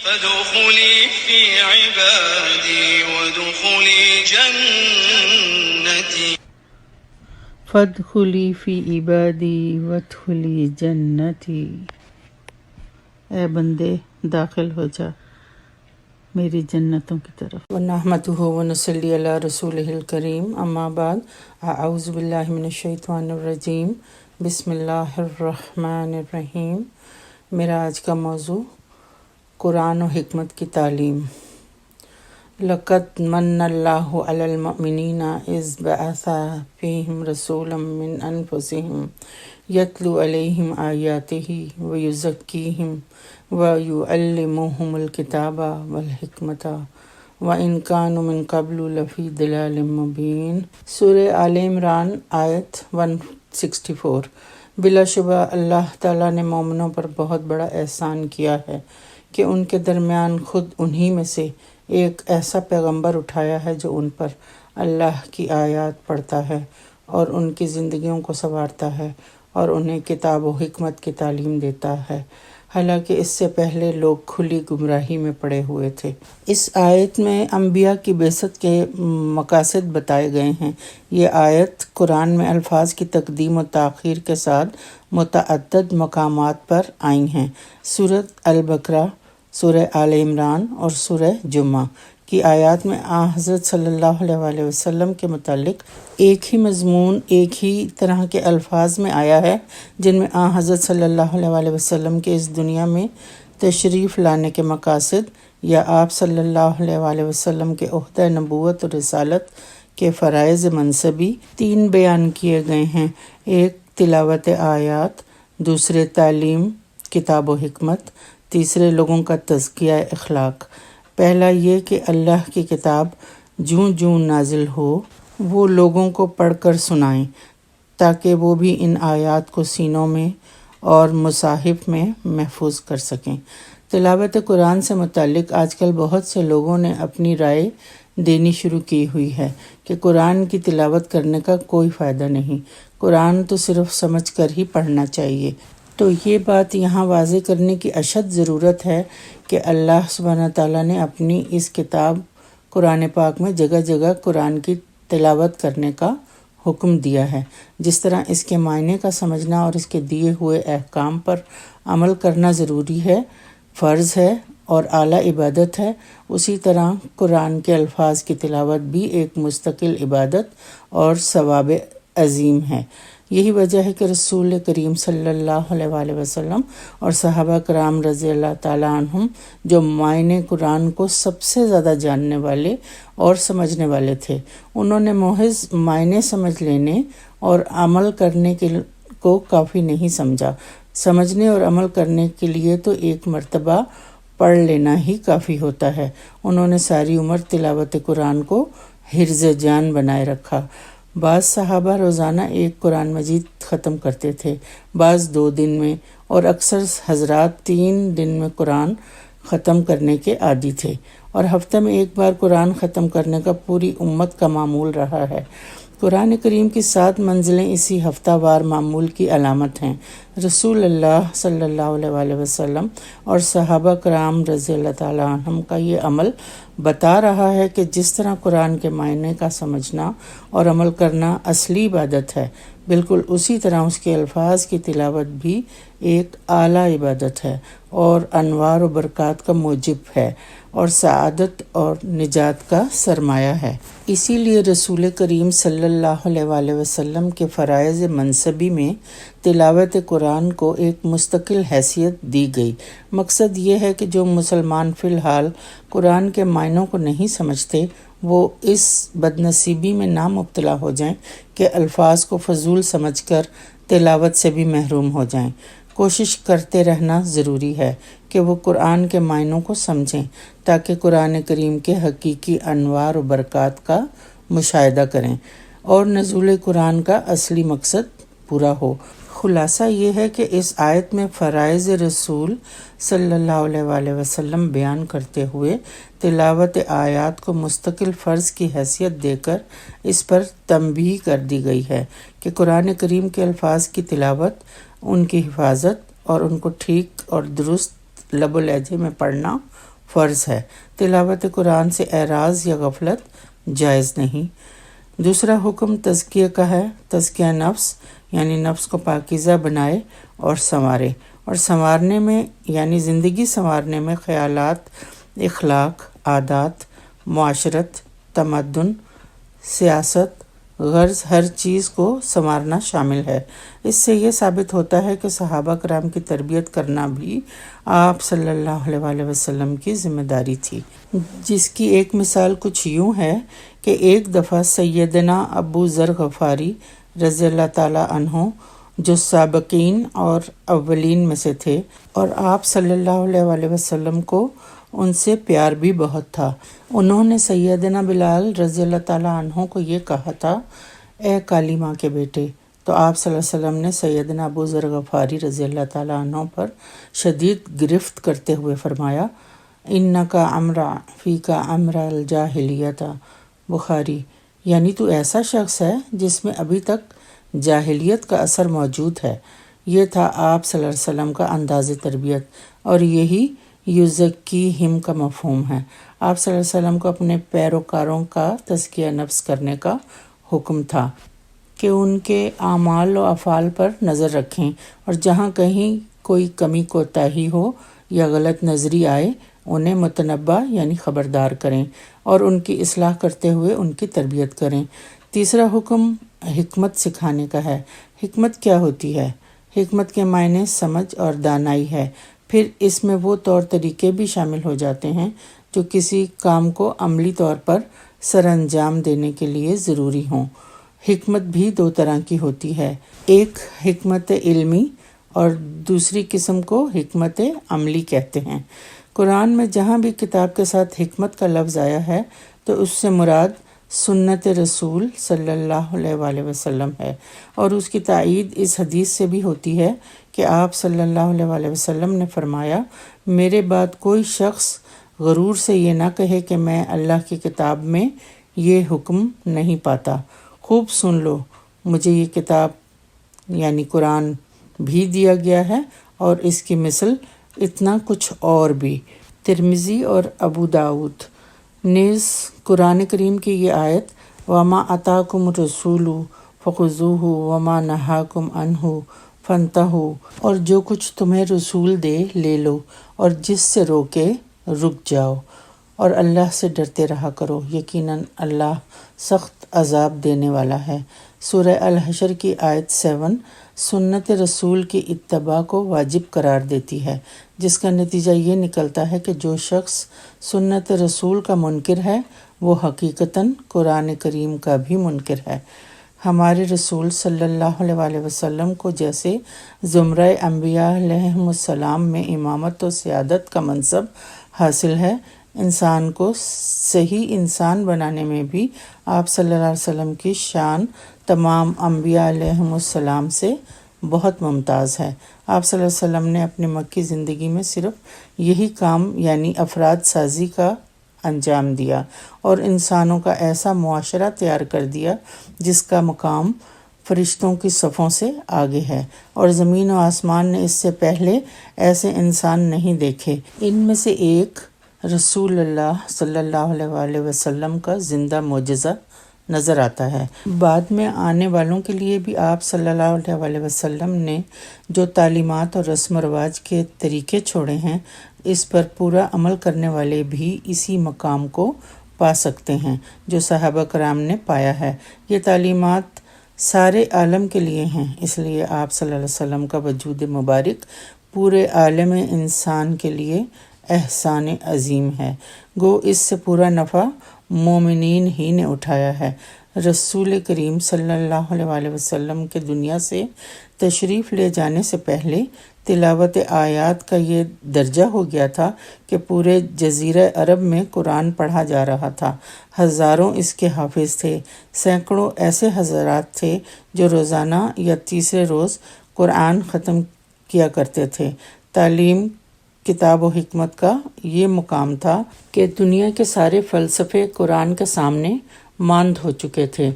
فادخلی فی عبادی وادخلی جنتی فادخلی فی عبادی وادخلی جنتی، اے بندے داخل ہو جا میری جنتوں کی طرف۔ ونحمدہ ونصلی علی رسولہ الکریم، اما بعد، اعوذ باللہ من الشیطان الرجیم، بسم اللہ الرحمن الرحیم۔ میرا آج کا موضوع قرآن و حکمت کی تعلیم۔ لَقَدْ مَنَّ اللَّهُ عَلَى الْمُؤْمِنِينَ إِذْ بَعَثَ فِيهِمْ رَسُولًا مِّنْ أَنفُسِهِمْ يَتْلُو عَلَيْهِمْ آيَاتِهِ وَيُزَكِّيهِمْ وَيُعَلِّمُهُمُ الْكِتَابَ وَالْحِكْمَةَ وَإِنْ كَانُوا مِنْ قَبْلُ لَفِي ضَلَالٍ مُبِينٍ۔ سورہ آل عمران آیت 164۔ بلا شبہ اللہ تعالیٰ نے مومنوں پر بہت بڑا احسان کیا ہے کہ ان کے درمیان خود انہی میں سے ایک ایسا پیغمبر اٹھایا ہے جو ان پر اللہ کی آیات پڑھتا ہے اور ان کی زندگیوں کو سنوارتا ہے اور انہیں کتاب و حکمت کی تعلیم دیتا ہے، حالانکہ اس سے پہلے لوگ کھلی گمراہی میں پڑے ہوئے تھے۔ اس آیت میں انبیاء کی بعثت کے مقاصد بتائے گئے ہیں۔ یہ آیت قرآن میں الفاظ کی تقدیم و تاخیر کے ساتھ متعدد مقامات پر آئی ہیں۔ سورۃ البقرہ، سورہ آل عمران اور سورہ جمعہ کی آیات میں حضرت صلی اللہ علیہ وسلم کے متعلق ایک ہی مضمون ایک ہی طرح کے الفاظ میں آیا ہے، جن میں حضرت صلی اللہ علیہ وسلم کے اس دنیا میں تشریف لانے کے مقاصد یا آپ صلی اللہ علیہ وسلم کے عہدہ نبوت اور رسالت کے فرائض منصبی 3 بیان کیے گئے ہیں۔ ایک تلاوت آیات، دوسرے تعلیم کتاب و حکمت، تیسرے لوگوں کا تزکیہ اخلاق۔ پہلا یہ کہ اللہ کی کتاب جوں جوں نازل ہو وہ لوگوں کو پڑھ کر سنائیں تاکہ وہ بھی ان آیات کو سینوں میں اور مصاحف میں محفوظ کر سکیں۔ تلاوت قرآن سے متعلق آج کل بہت سے لوگوں نے اپنی رائے دینی شروع کی ہوئی ہے کہ قرآن کی تلاوت کرنے کا کوئی فائدہ نہیں، قرآن تو صرف سمجھ کر ہی پڑھنا چاہیے۔ تو یہ بات یہاں واضح کرنے کی اشد ضرورت ہے کہ اللہ سبحانہ تعالیٰ نے اپنی اس کتاب قرآن پاک میں جگہ جگہ قرآن کی تلاوت کرنے کا حکم دیا ہے۔ جس طرح اس کے معنی کا سمجھنا اور اس کے دیے ہوئے احکام پر عمل کرنا ضروری ہے، فرض ہے اور اعلیٰ عبادت ہے، اسی طرح قرآن کے الفاظ کی تلاوت بھی ایک مستقل عبادت اور ثواب عظیم ہے۔ یہی وجہ ہے کہ رسول کریم صلی اللہ علیہ وسلم اور صحابہ کرام رضی اللہ تعالیٰ عنہم جو معنی قرآن کو سب سے زیادہ جاننے والے اور سمجھنے والے تھے، انہوں نے محض معنی سمجھ لینے اور عمل کرنے کو کافی نہیں سمجھا۔ سمجھنے اور عمل کرنے کے لیے تو ایک مرتبہ پڑھ لینا ہی کافی ہوتا ہے۔ انہوں نے ساری عمر تلاوت قرآن کو حرز جان بنائے رکھا۔ بعض صحابہ روزانہ ایک قرآن مجید ختم کرتے تھے، بعض 2 دن میں، اور اکثر حضرات 3 دن میں قرآن ختم کرنے کے عادی تھے، اور ہفتہ میں ایک بار قرآن ختم کرنے کا پوری امت کا معمول رہا ہے۔ قرآن کریم کی 7 منزلیں اسی ہفتہ وار معمول کی علامت ہیں۔ رسول اللہ صلی اللہ علیہ وسلم اور صحابہ کرام رضی اللہ تعالیٰ عنہم کا یہ عمل بتا رہا ہے کہ جس طرح قرآن کے معنی کا سمجھنا اور عمل کرنا اصلی عبادت ہے، بالکل اسی طرح اس کے الفاظ کی تلاوت بھی ایک اعلیٰ عبادت ہے اور انوار و برکات کا موجب ہے اور سعادت اور نجات کا سرمایہ ہے۔ اسی لیے رسول کریم صلی اللہ علیہ وسلم کے فرائض منصبی میں تلاوت قرآن کو ایک مستقل حیثیت دی گئی۔ مقصد یہ ہے کہ جو مسلمان فی الحال قرآن کے معنوں کو نہیں سمجھتے، وہ اس بدنصیبی میں نہ مبتلا ہو جائیں کہ الفاظ کو فضول سمجھ کر تلاوت سے بھی محروم ہو جائیں۔ کوشش کرتے رہنا ضروری ہے کہ وہ قرآن کے معنوں کو سمجھیں تاکہ قرآن کریم کے حقیقی انوار و برکات کا مشاہدہ کریں اور نزول قرآن کا اصلی مقصد پورا ہو۔ خلاصہ یہ ہے کہ اس آیت میں فرائض رسول صلی اللہ علیہ وسلم بیان کرتے ہوئے تلاوت آیات کو مستقل فرض کی حیثیت دے کر اس پر تنبیہ کر دی گئی ہے کہ قرآن کریم کے الفاظ کی تلاوت، ان کی حفاظت اور ان کو ٹھیک اور درست لب و لہجے میں پڑھنا فرض ہے۔ تلاوت قرآن سے اعراض یا غفلت جائز نہیں۔ دوسرا حکم تزکیہ کا ہے۔ تزکیہ نفس یعنی نفس کو پاکیزہ بنائے اور سنوارے، اور سنوارنے میں یعنی زندگی سنوارنے میں خیالات، اخلاق، عادات، معاشرت، تمدن، سیاست، غرض ہر چیز کو سنوارنا شامل ہے۔ اس سے یہ ثابت ہوتا ہے کہ صحابہ کرام کی تربیت کرنا بھی آپ صلی اللہ علیہ وآلہ وسلم کی ذمہ داری تھی، جس کی ایک مثال کچھ یوں ہے کہ ایک دفعہ سیدنا ابو ذر غفاری رضی اللہ تعالیٰ عنہ، جو سابقین اور اولین میں سے تھے، اور آپ صلی اللہ علیہ وآلہ وسلم کو ان سے پیار بھی بہت تھا، انہوں نے سیدنا بلال رضی اللہ تعالیٰ عنہ کو یہ کہا تھا، اے کالی ماں کے بیٹے۔ تو آپ صلی اللہ علیہ وسلم نے سیدنا ابو ذر غفاری رضی اللہ تعالیٰ عنہ پر شدید گرفت کرتے ہوئے فرمایا، انکا امرا فیکا امرا الجاہلیت، بخاری، یعنی تو ایسا شخص ہے جس میں ابھی تک جاہلیت کا اثر موجود ہے۔ یہ تھا آپ صلی اللہ علیہ وسلم کا انداز تربیت، اور یہی یزکیہم کا مفہوم ہے۔ آپ صلی اللہ علیہ وسلم کو اپنے پیروکاروں کا تزکیہ نفس کرنے کا حکم تھا کہ ان کے اعمال و افعال پر نظر رکھیں، اور جہاں کہیں کوئی کمی کوتاہی ہو یا غلط نظری آئے انہیں متنبہ یعنی خبردار کریں، اور ان کی اصلاح کرتے ہوئے ان کی تربیت کریں۔ تیسرا حکم حکمت سکھانے کا ہے۔ حکمت کیا ہوتی ہے؟ حکمت کے معنی سمجھ اور دانائی ہے۔ پھر اس میں وہ طور طریقے بھی شامل ہو جاتے ہیں جو کسی کام کو عملی طور پر سر انجام دینے کے لیے ضروری ہوں۔ حکمت بھی دو طرح کی ہوتی ہے، ایک حکمت علمی اور دوسری قسم کو حکمت عملی کہتے ہیں۔ قرآن میں جہاں بھی کتاب کے ساتھ حکمت کا لفظ آیا ہے تو اس سے مراد سنت رسول صلی اللہ علیہ وآلہ وسلم ہے، اور اس کی تائید اس حدیث سے بھی ہوتی ہے کہ آپ صلی اللہ علیہ وآلہ وسلم نے فرمایا، میرے بعد کوئی شخص غرور سے یہ نہ کہے کہ میں اللہ کی کتاب میں یہ حکم نہیں پاتا۔ خوب سن لو، مجھے یہ کتاب یعنی قرآن بھی دیا گیا ہے، اور اس کی مثل اتنا کچھ اور بھی۔ ترمذی اور ابو داؤد نیز قرآن کریم کی یہ آیت وَمَا أَتَاكُمُ الرَّسُولُ فَخُذُوهُ وَمَا نَهَاكُمْ عَنْهُ فَانْتَهُوا، اور جو کچھ تمہیں رسول دے لے لو، اور جس سے روکے رک جاؤ، اور اللہ سے ڈرتے رہا کرو، یقیناً اللہ سخت عذاب دینے والا ہے۔ سورہ الحشر کی آیت 7 سنت رسول کی اتباع کو واجب قرار دیتی ہے، جس کا نتیجہ یہ نکلتا ہے کہ جو شخص سنت رسول کا منکر ہے وہ حقیقتاً قرآن کریم کا بھی منکر ہے۔ ہمارے رسول صلی اللہ علیہ وآلہ وسلم کو جیسے زمرہ انبیاء علیہم السلام میں امامت و سیادت کا منصب حاصل ہے، انسان کو صحیح انسان بنانے میں بھی آپ صلی اللہ علیہ وسلم کی شان تمام انبیاء علیہم السلام سے بہت ممتاز ہے۔ آپ صلی اللہ علیہ وسلم نے اپنی مکی زندگی میں صرف یہی کام یعنی افراد سازی کا انجام دیا، اور انسانوں کا ایسا معاشرہ تیار کر دیا جس کا مقام فرشتوں کی صفوں سے آگے ہے، اور زمین و آسمان نے اس سے پہلے ایسے انسان نہیں دیکھے۔ ان میں سے ایک رسول اللہ صلی اللہ علیہ وآلہ وسلم کا زندہ معجزہ نظر آتا ہے۔ بعد میں آنے والوں کے لیے بھی آپ صلی اللہ علیہ وآلہ وسلم نے جو تعلیمات اور رسم و رواج کے طریقے چھوڑے ہیں، اس پر پورا عمل کرنے والے بھی اسی مقام کو پا سکتے ہیں جو صحابہ کرام نے پایا ہے۔ یہ تعلیمات سارے عالم کے لیے ہیں، اس لیے آپ صلی اللہ علیہ وسلم کا وجود مبارک پورے عالم انسان کے لیے احسان عظیم ہے، گو اس سے پورا نفع مومنین ہی نے اٹھایا ہے۔ رسول کریم صلی اللہ علیہ وآلہ وسلم کے دنیا سے تشریف لے جانے سے پہلے تلاوت آیات کا یہ درجہ ہو گیا تھا کہ پورے جزیرہ عرب میں قرآن پڑھا جا رہا تھا، ہزاروں اس کے حافظ تھے، سینکڑوں ایسے حضرات تھے جو روزانہ یا تیسرے روز قرآن ختم کیا کرتے تھے۔ تعلیم، کتاب و حکمت کا یہ مقام تھا کہ دنیا کے سارے فلسفے قرآن کے سامنے ماند ہو چکے تھے،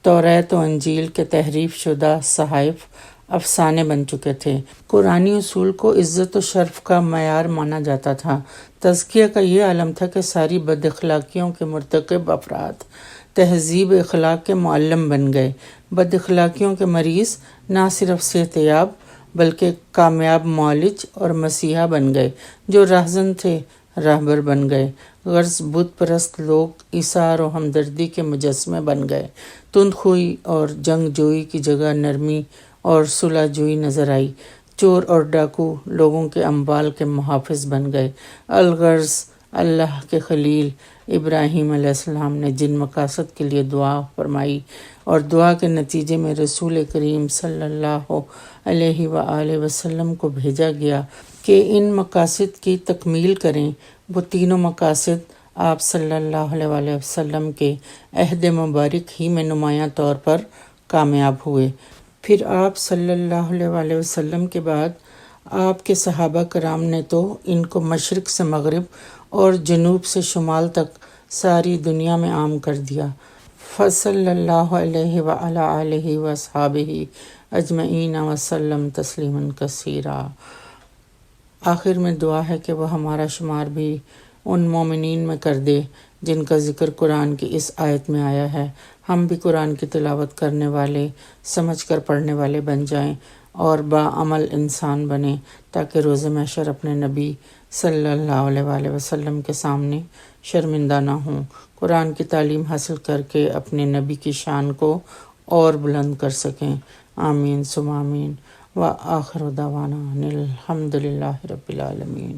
توریت و انجیل کے تحریف شدہ صحائف افسانے بن چکے تھے، قرآنی اصول کو عزت و شرف کا معیار مانا جاتا تھا، تزکیہ کا یہ عالم تھا کہ ساری بد اخلاقیوں کے مرتکب افراد تہذیب اخلاق کے معلم بن گئے، بد اخلاقیوں کے مریض نہ صرف صحت یاب بلکہ کامیاب معالج اور مسیحا بن گئے، جو راہزن تھے راہبر بن گئے، غرض بت پرست لوگ ایثار و ہمدردی کے مجسمے بن گئے، تند خوئی اور جنگ جوئی کی جگہ نرمی اور صلح جوئی نظر آئی، چور اور ڈاکو لوگوں کے اموال کے محافظ بن گئے، الغرض اللہ کے خلیل ابراہیم علیہ السلام نے جن مقاصد کے لیے دعا فرمائی اور دعا کے نتیجے میں رسول کریم صلی اللہ علیہ وآلہ وسلم کو بھیجا گیا کہ ان مقاصد کی تکمیل کریں، وہ تینوں مقاصد آپ صلی اللہ علیہ وآلہ وسلم کے عہد مبارک ہی میں نمایاں طور پر کامیاب ہوئے۔ پھر آپ صلی اللہ علیہ وآلہ وسلم کے بعد آپ کے صحابہ کرام نے تو ان کو مشرق سے مغرب اور جنوب سے شمال تک ساری دنیا میں عام کر دیا۔ فصلی اللہ علیہ وعلی آلہ وصحابہ اجمعین وسلم تسلیما کثیرا۔ آخر میں دعا ہے کہ وہ ہمارا شمار بھی ان مومنین میں کر دے جن کا ذکر قرآن کی اس آیت میں آیا ہے۔ ہم بھی قرآن کی تلاوت کرنے والے، سمجھ کر پڑھنے والے بن جائیں اور باعمل انسان بنیں، تاکہ روز محشر اپنے نبی صلی اللہ علیہ وآلہ وسلم کے سامنے شرمندہ نہ ہوں، قرآن کی تعلیم حاصل کر کے اپنے نبی کی شان کو اور بلند کر سکیں۔ آمین ثم آمین۔ وآخر دعوانا ان الحمد للہ رب العالمین۔